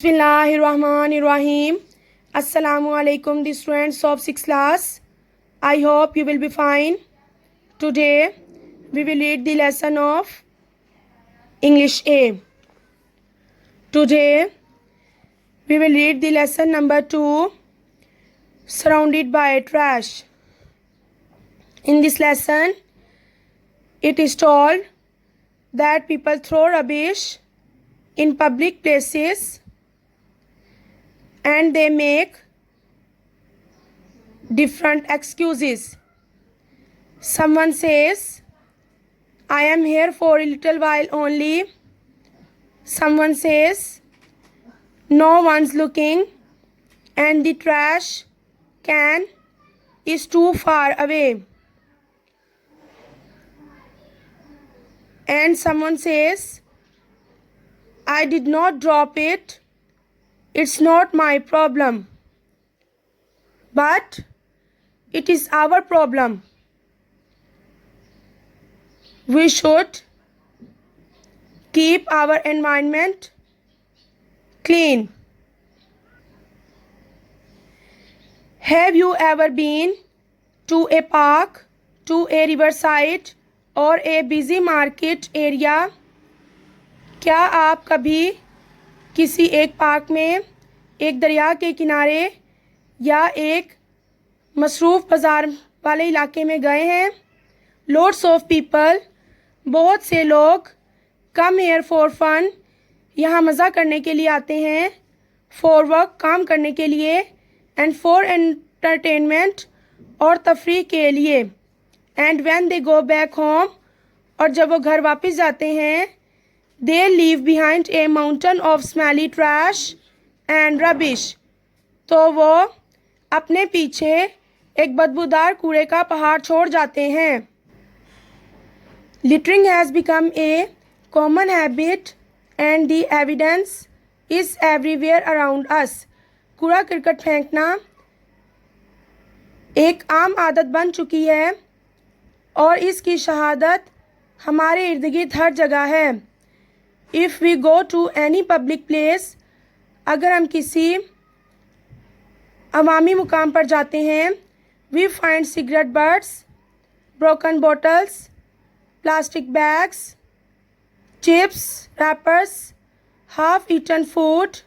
Bismillahirrahmanirrahim. Assalamu alaikum, the students of 6th class. I hope you will be fine. Today we will read the lesson of English A. Today we will read the lesson number 2, Surrounded by Trash. In this lesson, it is told that people throw rubbish in public places and they make different excuses. Someone says, I am here for a little while only. Someone says, no one's looking and the trash can is too far away. And someone says, I did not drop it. It's not my problem. But it is our problem. We should keep our environment clean. Have you ever been to a park, to a riverside or a busy market area? क्या आप कभी किसी एक park में, एक दरिया के किनारे या एक मसरूफ़ बाज़ार वाले इलाके में गए हैं? Lots of people, बहुत से लोग, come here for fun, यहाँ मज़ा करने के लिए आते हैं, for work, काम करने के लिए, and for entertainment, और तफरीह के लिए, and when they go back home, और जब वो घर वापस जाते हैं, they leave behind a mountain of smelly trash and rubbish. तो वो अपने पीछे एक बदबूदार कूड़े का पहाड़ छोड़ जाते हैं. Littering has become a common habit and the evidence is everywhere around us. कूड़ा करकट फेंकना एक आम आदत बन चुकी है और इसकी शहादत हमारे इर्द गिर्द हर जगह है. If we go to any public place, अगर हम किसी अवामी मुकाम पर जाते हैं, we find cigarette butts, broken bottles, plastic bags, chips, wrappers, half-eaten food,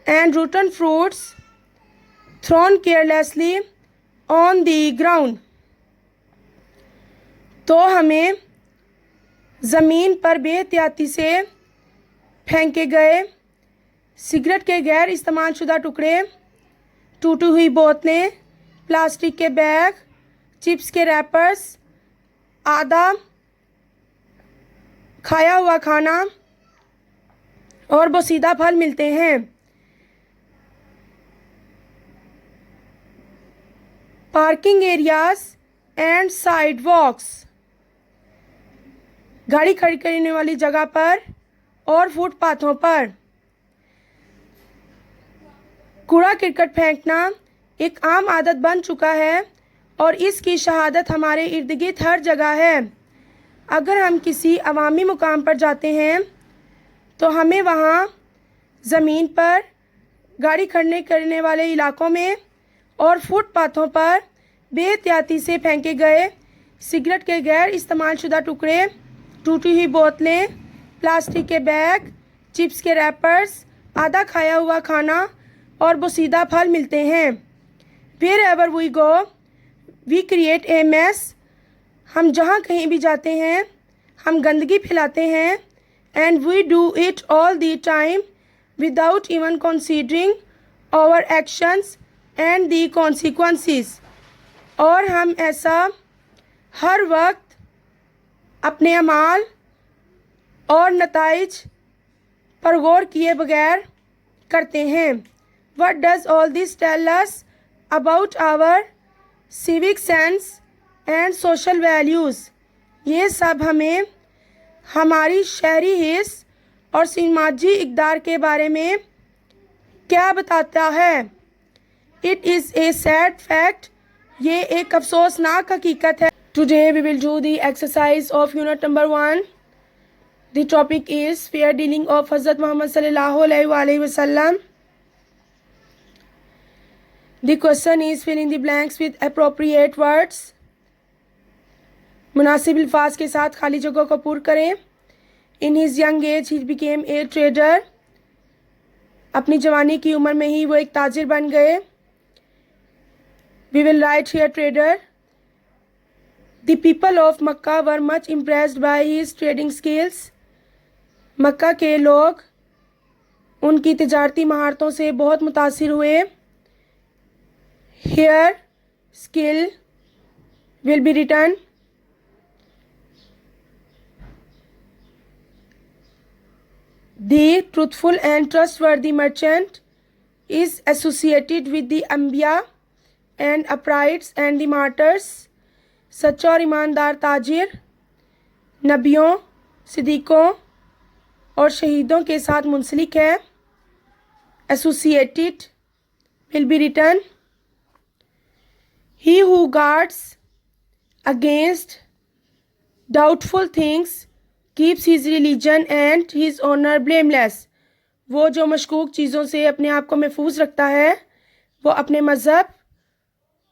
and rotten fruits thrown carelessly on the ground. तो हमें ज़मीन पर बेहतियाती से फेंके गए सिगरेट के गैर इस्तेमाल शुदा टुकड़े, टूटी हुई बोतलें, प्लास्टिक के बैग, चिप्स के रैपर्स, आधा खाया हुआ खाना और बोसीदा फल मिलते हैं. पार्किंग एरियाज एंड साइडवॉक्स, गाड़ी खड़ी करने वाली जगह पर और फुटपाथों पर. कूड़ा करकट फेंकना एक आम आदत बन चुका है और इसकी शहादत हमारे इर्द गिर्द हर जगह है. अगर हम किसी अवामी मुकाम पर जाते हैं तो हमें वहाँ ज़मीन पर, गाड़ी खड़े करने वाले इलाकों में और फुटपाथों पर बेहतियाती से फेंके गए सिगरेट के गैर इस्तेमाल शुदा टुकड़े, टूटी हुई बोतलें, प्लास्टिक के बैग, चिप्स के रैपर्स, आधा खाया हुआ खाना और बोसीदा फल मिलते हैं. Wherever we go, we create a mess. हम जहाँ कहीं भी जाते हैं, हम गंदगी फैलाते हैं. And we do it all the time without even considering our actions and the consequences. और हम ऐसा हर वक्त अपने अमाल और नताइज पर गौर किए बगैर करते हैं. What does all this tell us about our civic sense and social values? ये सब हमें हमारी शहरी हिस्स और समाजी इक़दार के बारे में क्या बताता है? It is a sad fact. ये एक अफसोसनाक हकीकत है. Today we will do the exercise of unit number 1. The topic is fair dealing of Hazrat Muhammad sallallahu alaihi wasallam. The question is fill in the blanks with appropriate words. मुनासिब अल्फाज के साथ खाली जगह को पूर्ण करें. In his young age he became a trader. अपनी जवानी की उम्र में ही वो एक ताजिर बन गए. We will write here trader. The people of Makkah were much impressed by his trading skills. मक्का के लोग उनकी तिजारती महारतों से बहुत मुतासिर हुए. Here skill will be written. The truthful and trustworthy merchant is associated with the Anbiya and uprights and the martyrs. सच्चा और ईमानदार ताजिर नबियों, सिद्दीकों और शहीदों के साथ मुंसलिक है. Associated will be written. He who guards against doubtful things keeps his religion and his honor blameless. वो जो मशकूक चीज़ों से अपने आप को महफूज रखता है वो अपने मज़हब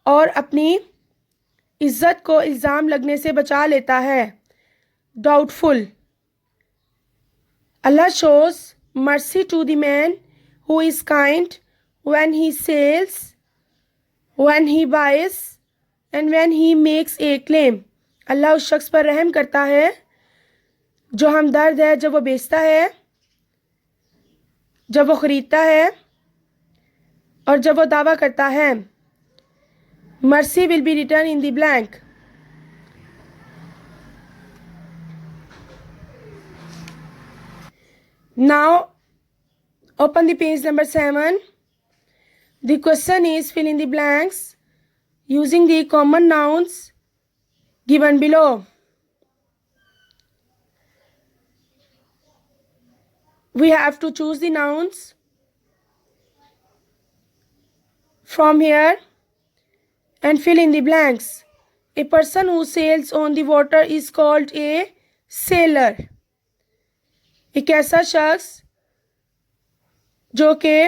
और अपनी इज़्ज़त को इल्ज़ाम लगने से बचा लेता है. Doubtful. Allah shows mercy to the man who is kind when he sells, when he buys and when he makes a claim. अल्लाह उस शख्स पर रहम करता है जो हमदर्द है जब वो बेचता है, जब वो ख़रीदता है और जब वो दावा करता है. Mercy will be written in the blank. Now open the page number 7. The question is fill in the blanks using the common nouns given below. We have to choose the nouns from here and fill in the blanks. A person who sails on the water is called a sailor. एक ऐसा शख्स जो कि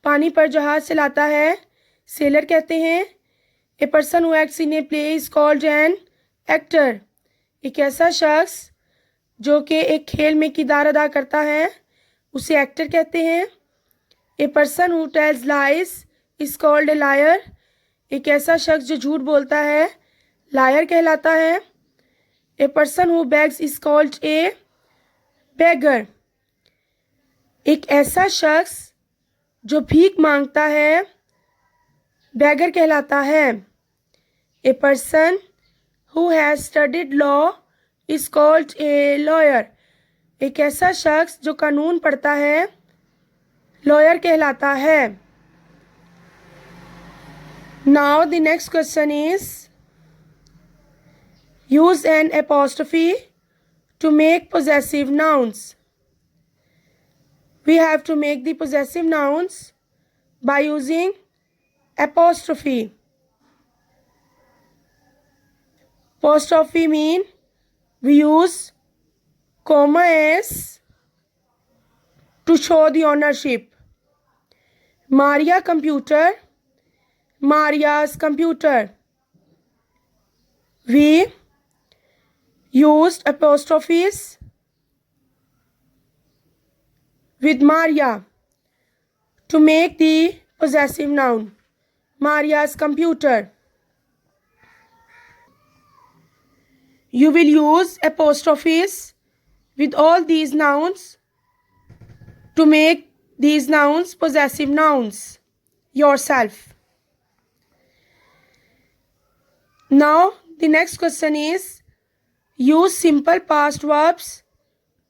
पानी पर जहाज चलाता है सेलर कहते हैं. ए person who acts in a play is called an actor. एक ऐसा शख्स जो कि एक खेल में किरदार अदा करता है उसे एक्टर कहते हैं. ए person who tells lies is called A lawyer. एक ऐसा शख्स जो झूठ बोलता है लायर कहलाता है. A person who begs is called a beggar. एक ऐसा शख्स जो भीख मांगता है बेगर कहलाता है. A person who has studied law is called a lawyer. एक ऐसा शख्स जो कानून पढ़ता है लॉयर कहलाता है. Now the next question is use N apostrophe to make possessive nouns. We have to make the possessive nouns by using apostrophe. Apostrophe mean we use comma s to show the ownership. Maria computer, Maria's computer. We used apostrophes with Maria to make the possessive noun. Maria's computer. You will use apostrophes with all these nouns to make these nouns possessive nouns yourself. Now the next question is use simple past verbs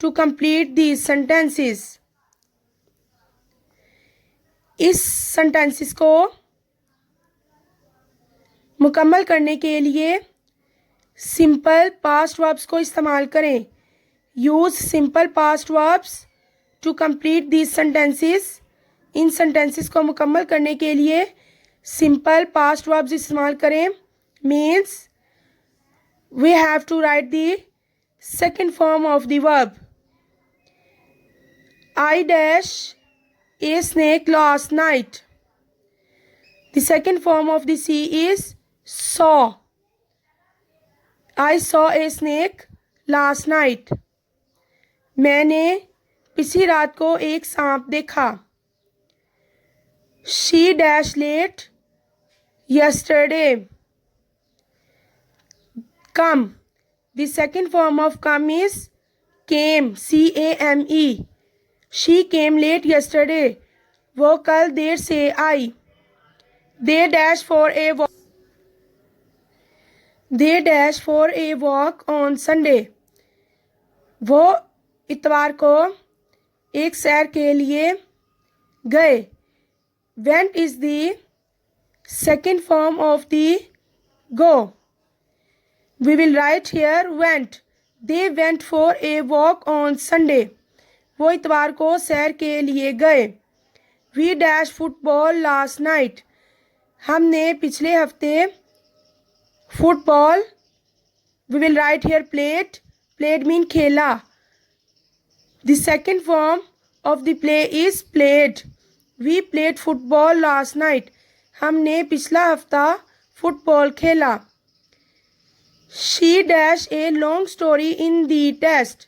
to complete these sentences. इस sentences को मुकम्मल करने के लिए simple past verbs को इस्तेमाल करें. Use simple past verbs to complete these sentences. इन सेंटेंसेस को मुकम्मल करने के लिए सिंपल पास्ट वर्ब्स इस्तेमाल करें. Means we have to write the second form of the verb. I dash a snake last night. The second form of the C is saw. I saw a snake last night. मैंने पिछली रात को एक सांप देखा. She dash late yesterday. Come. The second form of come is came. C-A-M-E. She came late yesterday. वो कल देर से आई. They dash for a walk. They dash for a walk on Sunday. वो इतवार को एक सैर के लिए गए. Went is the second form of the go. We will write here went. They went for a walk on Sunday. वो इतवार को सैर के लिए गए. We dashed football last night. हमने पिछले हफ्ते football. We will write here played. Played mean खेला. The second form of the play is played. We played football last night. हमने पिछला हफ्ता फुटबॉल खेला. She dashed a long story in the test.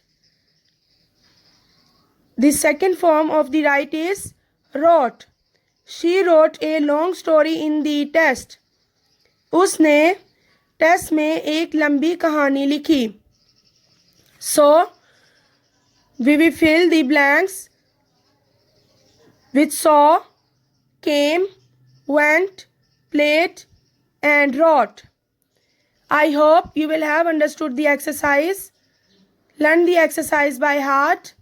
The second form of the right is wrote. She wrote a long story in the test. उसने test में एक लंबी कहानी लिखी. So, we will fill the blanks with saw, came, went, played, and wrote. I hope you will have understood the exercise. Learn the exercise by heart.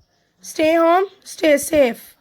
Stay home, stay safe.